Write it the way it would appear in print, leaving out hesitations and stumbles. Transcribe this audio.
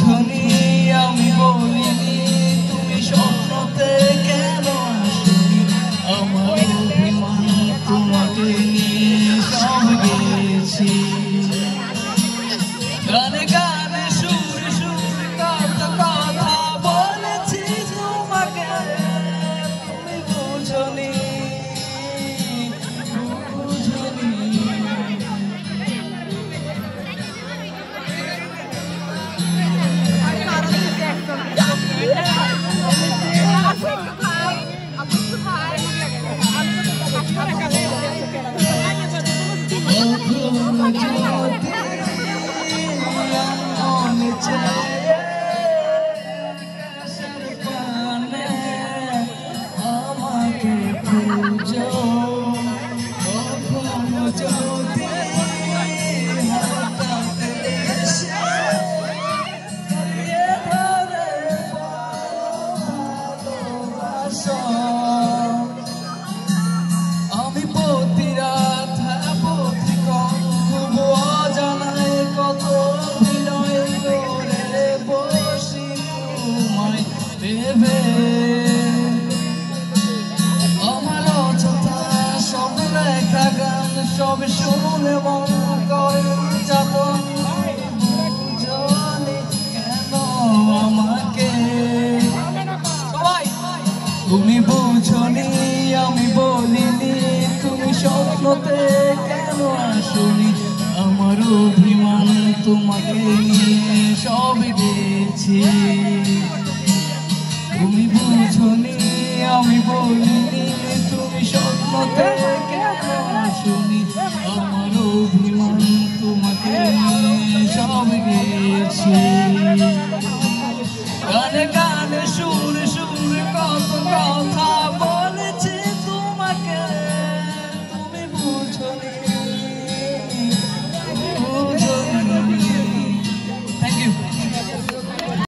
বুঝনি আমি বলিনি তুমি স্বপ্নতে কেন আসনি আমার অভিমান তোমাকে নিয়ে সব গেছি গানে গানে সুরে সুরে কত কথা বলেছি তোমাকে তুমি বুঝনি আমাকে পুজো যদি আমি প্রতি রাত প্রতি খুব অজানায় কত বিনয় করে বসি তোমায় ভেবে আমার অযথা সব লেখা গান সব শুনে মন করে যখন জানি কেন আমাকে তুমি বুঝনি আমি বলিনি তুমি স্বপ্নতে কেন আসনি আমার অভিমান তোমাকে নিয়ে সব গেছি তুমি বুঝনি আমি বলিনি তুমি স্বপ্নতে কেন আসনি আমার অভিমান তোমাকে নিয়ে সব গেছি গানে